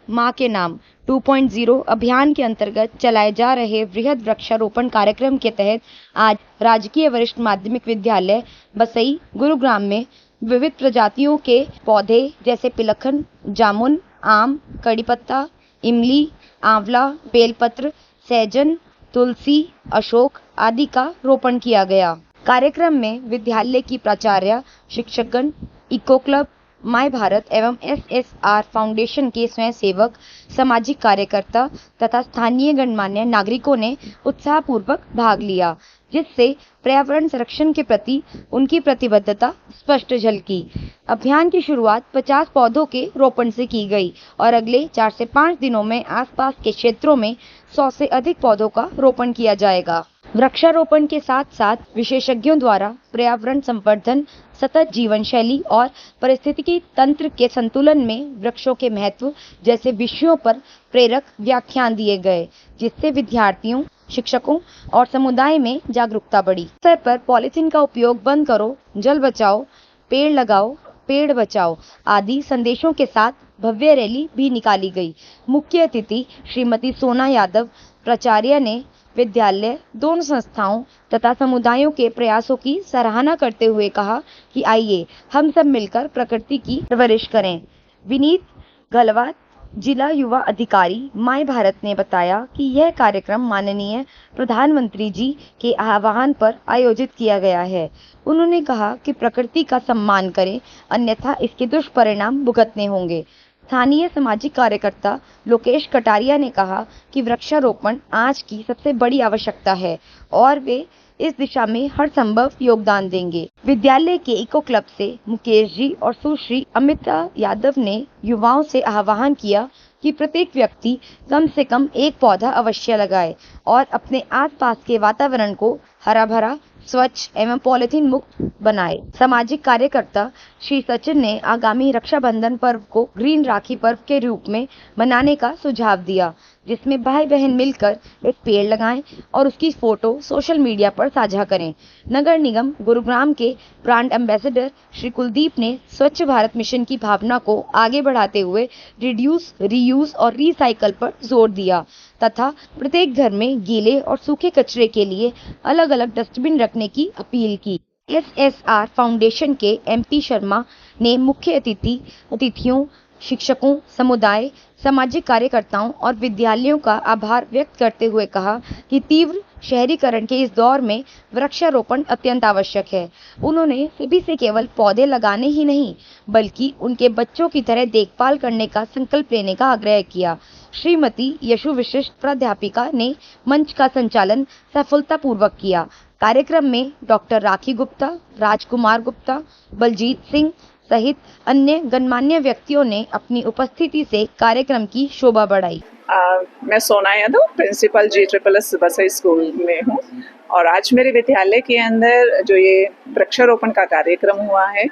माँ के नाम 2.0 अभियान के अंतर्गत चलाए जा रहे वृहद वृक्षारोपण कार्यक्रम के तहत आज राजकीय वरिष्ठ माध्यमिक विद्यालय बसई गुरुग्राम में विविध प्रजातियों के पौधे जैसे पिलखन, जामुन, आम, कड़ी पत्ता, इमली, आंवला, बेलपत्र, सहजन, तुलसी, अशोक आदि का रोपण किया गया। कार्यक्रम में विद्यालय की प्राचार्य, शिक्षकगण, इको क्लब, माय भारत एवं SSR फाउंडेशन के स्वयंसेवक, सामाजिक कार्यकर्ता तथा स्थानीय गणमान्य नागरिकों ने उत्साहपूर्वक भाग लिया, जिससे पर्यावरण संरक्षण के प्रति उनकी प्रतिबद्धता स्पष्ट झलकी। अभियान की शुरुआत 50 पौधों के रोपण से की गई और अगले 4 से 5 दिनों में आसपास के क्षेत्रों में 100 से अधिक पौधों का रोपण किया जाएगा। वृक्षारोपण के साथ साथ विशेषज्ञों द्वारा पर्यावरण संवर्धन, सतत जीवन शैली और पारिस्थितिकी तंत्र के संतुलन में वृक्षों के महत्व जैसे विषयों पर प्रेरक व्याख्यान दिए गए, जिससे विद्यार्थियों, शिक्षकों और समुदाय में जागरूकता बढ़ी। इस अवसर पर पॉलीथीन का उपयोग बंद करो, जल बचाओ, पेड़ लगाओ, पेड़ बचाओ आदि संदेशों के साथ भव्य रैली भी निकाली गई। मुख्य अतिथि श्रीमती सोना यादव प्राचार्य ने विद्यालय, दोनों संस्थाओं तथा समुदायों के प्रयासों की सराहना करते हुए कहा कि आइए हम सब मिलकर प्रकृति की परवरिश करें। विनीत गलवात, जिला युवा अधिकारी, माय भारत ने बताया कि यह कार्यक्रम माननीय प्रधानमंत्री जी के आह्वान पर आयोजित किया गया है। उन्होंने कहा कि प्रकृति का सम्मान करें, अन्यथा इसके दुष्परिणाम भुगतने होंगे। स्थानीय सामाजिक कार्यकर्ता लोकेश कटारिया ने कहा कि वृक्षारोपण आज की सबसे बड़ी आवश्यकता है और वे इस दिशा में हर संभव योगदान देंगे। विद्यालय के इको क्लब से मुकेश जी और सुश्री अमिता यादव ने युवाओं से आह्वान किया कि प्रत्येक व्यक्ति कम से कम एक पौधा अवश्य लगाए और अपने आसपास के वातावरण को हरा भरा, स्वच्छ एवं पॉलिथीन मुक्त बनाए। सामाजिक कार्यकर्ता श्री सचिन ने आगामी रक्षाबंधन पर्व को ग्रीन राखी पर्व के रूप में मनाने का सुझाव दिया, जिसमें भाई बहन मिलकर एक पेड़ लगाएं और उसकी फोटो सोशल मीडिया पर साझा करें। नगर निगम गुरुग्राम के ब्रांड एम्बेसडर श्री कुलदीप ने स्वच्छ भारत मिशन की भावना को आगे बढ़ाते हुए रिड्यूस, रीयूज और रिसाइकल पर जोर दिया तथा प्रत्येक घर में गीले और सूखे कचरे के लिए अलग अलग डस्टबिन रखने की अपील की। SSR फाउंडेशन के MP शर्मा ने मुख्य अतिथियों, शिक्षकों, समुदाय, सामाजिक कार्यकर्ताओं और विद्यालयों का आभार व्यक्त करते हुए कहा कि तीव्र शहरीकरण के इस दौर में वृक्षारोपण अत्यंत आवश्यक है। उन्होंने सभी से केवल पौधे लगाने ही नहीं, बल्कि उनके बच्चों की तरह देखभाल करने का संकल्प लेने का आग्रह किया। श्रीमती यशु विशिष्ट प्राध्यापिका ने मंच का संचालन सफलतापूर्वक किया। कार्यक्रम में डॉक्टर राखी गुप्ता, राजकुमार गुप्ता, बलजीत सिंह सहित अन्य गणमान्य व्यक्तियों ने अपनी उपस्थिति से कार्यक्रम की शोभा बढ़ाई। मैं सोना यादव प्रिंसिपल GSSS बसई स्कूल में हूँ और आज मेरे विद्यालय के अंदर जो ये वृक्षारोपण का कार्यक्रम हुआ है,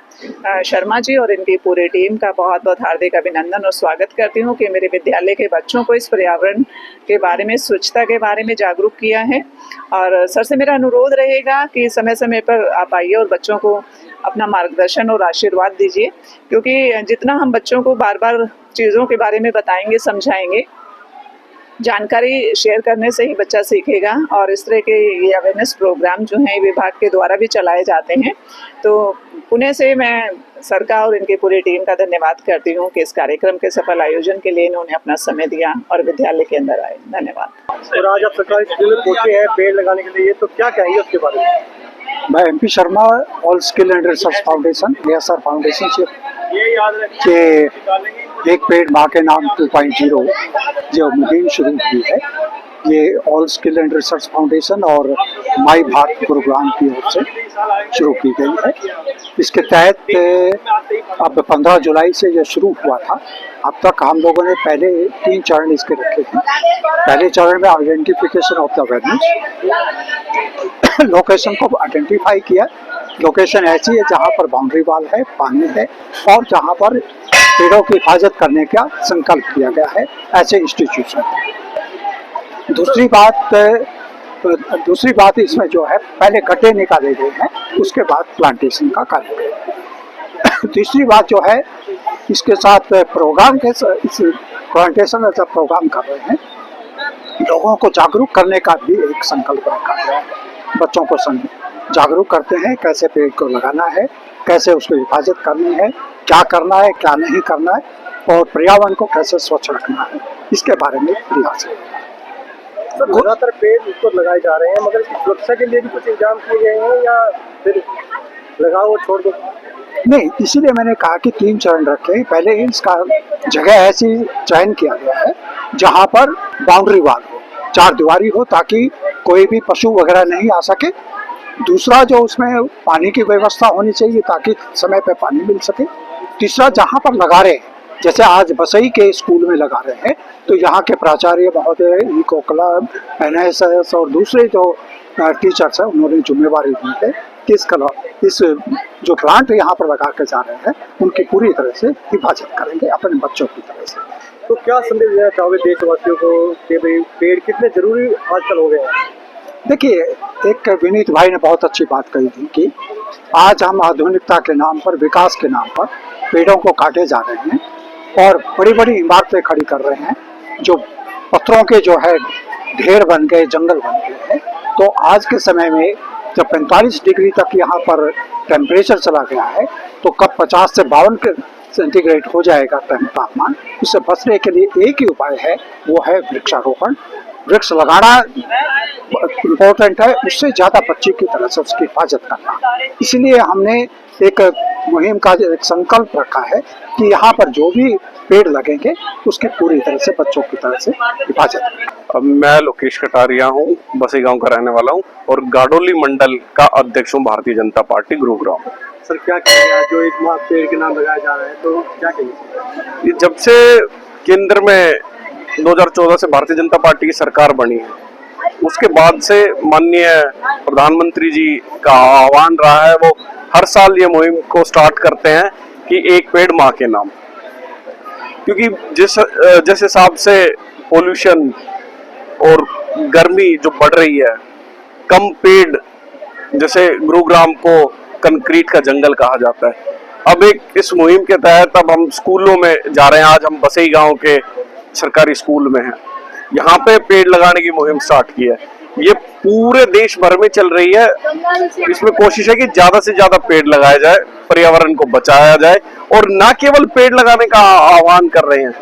शर्मा जी और इनकी पूरी टीम का बहुत बहुत हार्दिक अभिनंदन और स्वागत करती हूँ कि मेरे विद्यालय के बच्चों को इस पर्यावरण के बारे में, स्वच्छता के बारे में जागरूक किया है। और सर से मेरा अनुरोध रहेगा कि समय समय पर आप आइए और बच्चों को अपना मार्गदर्शन और आशीर्वाद दीजिए, क्योंकि जितना हम बच्चों को बार बार चीज़ों के बारे में बताएंगे, समझाएंगे, जानकारी शेयर करने से ही बच्चा सीखेगा। और इस तरह के ये अवेयरनेस प्रोग्राम जो हैं विभाग के द्वारा भी चलाए जाते हैं। तो पुणे से मैं सर का और इनकी पूरी टीम का धन्यवाद करती हूँ कि इस कार्यक्रम के सफल आयोजन के लिए इन्होंने अपना समय दिया और विद्यालय के अंदर आए। धन्यवाद। और आज आप सरकारी स्कूल में पहुंचे हैं पेड़ लगाने के लिए, तो क्या कहेंगे उसके बारे में? मैं MP Sharma, all skill and research foundation, ASR foundation से के एक पेड़ माँ के नाम 2.0 जो मुहिम शुरू हुई है, ये all skill and research foundation और माय भारत गुरुग्राम की ओर से शुरू की गई है। इसके तहत अब 15 जुलाई से यह शुरू हुआ था। अब तक हम लोगों ने पहले 3 चरण इसके रखे थे। पहले चरण में identification of the venues, location को आइडेंटिफाई किया। लोकेशन ऐसी है जहाँ पर बाउंड्री वॉल है, पानी है और जहाँ पर पेड़ों की हिफाजत करने का संकल्प किया गया है ऐसे इंस्टीट्यूशन। दूसरी बात इसमें जो है, पहले गड्ढे निकाले गए हैं, उसके बाद प्लांटेशन का कार्य। तीसरी बात जो है, इसके साथ प्रोग्राम के इस प्लांटेशन ऐसा प्रोग्राम कर रहे हैं। लोगों को जागरूक करने का भी एक संकल्प रखा गया है। बच्चों को जागरूक करते हैं कैसे पेड़ को लगाना है, कैसे उसकी हिफाजत करनी है, क्या करना है क्या नहीं करना है, और पर्यावरण को कैसे स्वच्छ रखना है, इसके बारे में प्रयास है। सर लगातार पेड़ तो लगाए जा रहे हैं, मगर इसकी सुरक्षा के लिए भी कुछ इंतजाम किए गए हैं या फिर लगाओ और छोड़ दो? नहीं, इसीलिए मैंने कहा कि 3 चरण रखे। पहले इसका जगह ऐसी चयन किया गया है जहाँ पर बाउंड्री वाल हो, 4 दीवारी हो, ताकि कोई भी पशु वगैरह नहीं आ सके। दूसरा, जो उसमें पानी की व्यवस्था होनी चाहिए ताकि समय पे पानी मिल सके। तीसरा, जहाँ पर लगा रहे हैं, जैसे आज बसई के स्कूल में लगा रहे हैं, तो यहाँ के प्राचार्य महोदय, इको क्लब, NSS और दूसरे जो टीचर्स हैं, उन्होंने जिम्मेवारी दी है कि इस जो प्लांट यहाँ पर लगा के जा रहे हैं उनकी पूरी तरह से हिफाजत करेंगे अपने बच्चों की तरह से। तो क्या संदेश देना चाहोगे देशवासियों को कि भाई पेड़ कितने जरूरी आजकल हो गए हैं? देखिए, एक विनीत भाई ने बहुत अच्छी बात कही थी कि आज हम आधुनिकता के नाम पर, विकास के नाम पर पेड़ों को काटे जा रहे हैं और बड़ी बड़ी इमारतें खड़ी कर रहे हैं, जो पत्थरों के जो है ढेर बन गए, जंगल बन गए हैं। तो आज के समय में जब 45 डिग्री तक यहाँ पर टेम्परेचर चला गया है, तो कब 50 से 52 सेंटीग्रेड हो जाएगा तापमान। उससे बचने के लिए एक ही उपाय है, वो है वृक्षारोपण। वृक्ष लगाना इम्पोर्टेंट है, उससे ज़्यादा बच्चे की तरह से उसकी हिफाजत करना। इसलिए हमने एक मुहिम का एक संकल्प रखा है कि यहाँ पर जो भी पेड़ लगेंगे उसकी पूरी तरह से बच्चों की तरह से हिफाजत। अब मैं लोकेश कटारिया हूँ, बसई गांव का रहने वाला हूँ और गाडोली मंडल का अध्यक्ष हूँ भारतीय जनता पार्टी गुरुग्राम। सर क्या कहेंगे, जो एक माह पेड़ के नाम लगाया जा रहा है, तो क्या कहेंगे? जब से केंद्र में 2014 से भारतीय जनता पार्टी की सरकार बनी है, उसके बाद से माननीय प्रधानमंत्री जी का आह्वान रहा है, वो हर साल ये मुहिम को स्टार्ट करते हैं कि एक पेड़ माँ के नाम। क्योंकि जिस हिसाब से पोल्यूशन और गर्मी जो बढ़ रही है, कम पेड़, जैसे गुरुग्राम को कंक्रीट का जंगल कहा जाता है, अब एक इस मुहिम के तहत अब हम स्कूलों में जा रहे हैं। आज हम बसई गांव के सरकारी स्कूल में हैं, यहाँ पे पेड़ लगाने की मुहिम स्टार्ट की है। ये पूरे देश भर में चल रही है। इसमें कोशिश है कि ज्यादा से ज्यादा पेड़ लगाया जाए, पर्यावरण को बचाया जाए, और ना केवल पेड़ लगाने का आह्वान कर रहे हैं,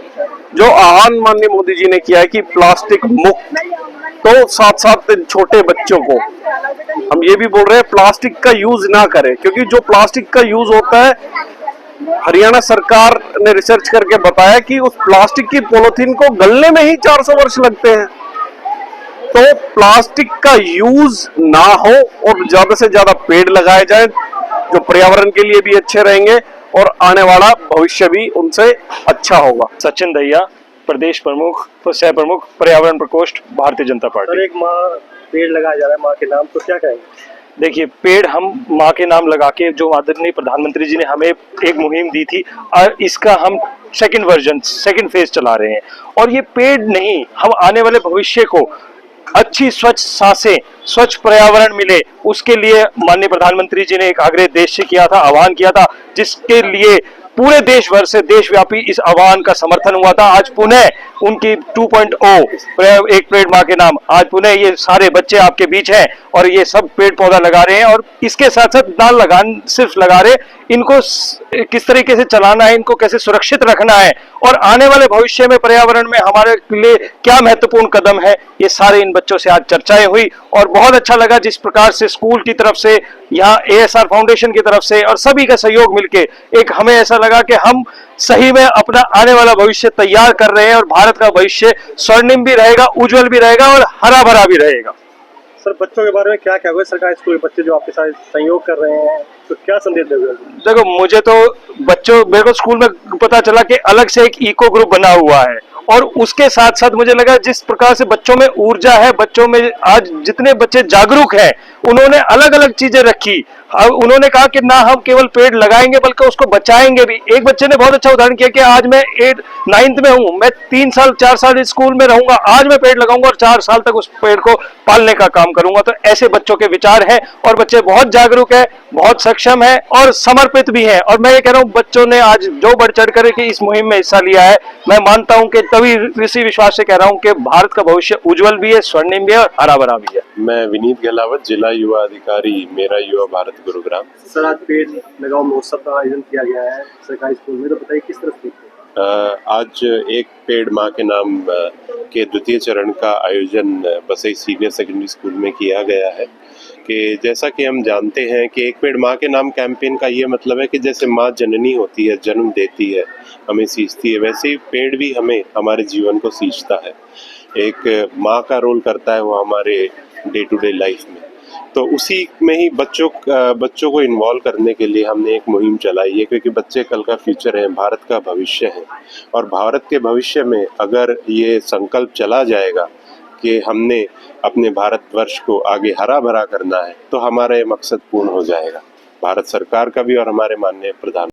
जो आह्वान माननीय मोदी जी ने किया है कि प्लास्टिक मुक्त, तो साथ साथ छोटे बच्चों को हम ये भी बोल रहे हैं प्लास्टिक का यूज ना करें, क्योंकि जो प्लास्टिक का यूज होता है, हरियाणा सरकार ने रिसर्च करके बताया कि उस प्लास्टिक की पॉलिथीन को गलने में ही 400 वर्ष लगते हैं। तो प्लास्टिक का यूज ना हो और ज्यादा से ज्यादा पेड़ लगाए जाए, जो पर्यावरण के लिए भी अच्छे रहेंगे और आने वाला भविष्य भी उनसे अच्छा होगा। सचिन दहिया, प्रदेश प्रमुख, सह प्रमुख, पर्यावरण प्रकोष्ठ, भारतीय जनता पार्टी। सर एक माह पेड़ लगाया जा रहा है माँ के नाम, तो क्या कहेंगे? देखिए, पेड़ हम माँ के नाम लगा के, जो आदरणीय प्रधानमंत्री जी ने हमें एक मुहिम दी थी, और इसका हम सेकंड वर्जन, सेकंड फेज चला रहे हैं। और ये पेड़ नहीं, हम आने वाले भविष्य को अच्छी स्वच्छ सांसें, स्वच्छ पर्यावरण मिले, उसके लिए माननीय प्रधानमंत्री जी ने एक आग्रह देश से किया था, आह्वान किया था, जिसके लिए पूरे देश भर से देशव्यापी इस आह्वान का समर्थन हुआ था। आज पुनः उनकी 2.0 एक पेड़ माँ के नाम, आज पुनः ये सारे बच्चे आपके बीच हैं और ये सब पेड़ पौधा लगा रहे हैं। और इसके साथ साथ ना लगान सिर्फ लगा रहे, इनको किस तरीके से चलाना है, इनको कैसे सुरक्षित रखना है, और आने वाले भविष्य में पर्यावरण में हमारे लिए क्या महत्वपूर्ण कदम है, ये सारे इन बच्चों से आज चर्चाएं हुई। और बहुत अच्छा लगा जिस प्रकार से स्कूल की तरफ से, यहाँ ASR फाउंडेशन की तरफ से और सभी का सहयोग मिलके, एक हमें ऐसा लगा कि हम सही में अपना आने वाला भविष्य तैयार कर रहे हैं और भारत का भविष्य स्वर्णिम भी रहेगा, उज्जवल भी रहेगा और हरा भरा भी रहेगा। सर बच्चों के बारे में क्या कहोगे? सरकारी स्कूल के बच्चे जो आपके साथ सहयोग कर रहे हैं, तो क्या संदेश दोगे? देखो, मुझे तो मेरे को स्कूल में पता चला कि अलग से एक इको ग्रुप बना हुआ है, और उसके साथ साथ मुझे लगा जिस प्रकार से बच्चों में ऊर्जा है, बच्चों में आज जितने बच्चे जागरूक हैं, उन्होंने अलग अलग चीजें रखी। उन्होंने कहा कि ना हम केवल पेड़ लगाएंगे बल्कि उसको बचाएंगे भी। एक बच्चे ने बहुत अच्छा उदाहरण किया कि आज मैं 9th में हूं, मैं 3 साल 4 साल इस स्कूल में रहूंगा, आज मैं पेड़ लगाऊंगा और 4 साल तक उस पेड़ को पालने का काम करूंगा। तो ऐसे बच्चों के विचार हैं और बच्चे बहुत जागरूक है, बहुत सक्षम है और समर्पित भी है। और मैं ये कह रहा हूँ, बच्चों ने आज जो बढ़ चढ़ कर के इस मुहिम में हिस्सा लिया है, मैं मानता हूं कि तभी इसी विश्वास से कह रहा हूँ कि भारत का भविष्य उज्जवल भी है, स्वर्णिम भी है और हरा भरा भी है। मैं विनीत गहलावत, जिला युवा अधिकारी, मेरा युवा भारत गुरुग्राम। सर आज पेड़ लगाओ महोत्सव का आयोजन किया गया है सरकारी स्कूल में, तो बताइए किस तरह से? आज एक पेड़ माँ के नाम के द्वितीय चरण का आयोजन बसई सीनियर सेकेंडरी स्कूल में किया गया है। कि जैसा कि हम जानते हैं कि एक पेड़ माँ के नाम कैंपेन का ये मतलब है कि जैसे माँ जननी होती है, जन्म देती है, हमें सींचती है, वैसे ही पेड़ भी हमें हमारे जीवन को सींचता है। एक माँ का रोल करता है वो हमारे डे टू डे लाइफ में। तो उसी में ही बच्चों को इन्वॉल्व करने के लिए हमने एक मुहिम चलाई है, क्योंकि बच्चे कल का फ्यूचर हैं, भारत का भविष्य है। और भारत के भविष्य में अगर ये संकल्प चला जाएगा कि हमने अपने भारतवर्ष को आगे हरा भरा करना है, तो हमारा ये मकसद पूर्ण हो जाएगा, भारत सरकार का भी और हमारे माननीय प्रधान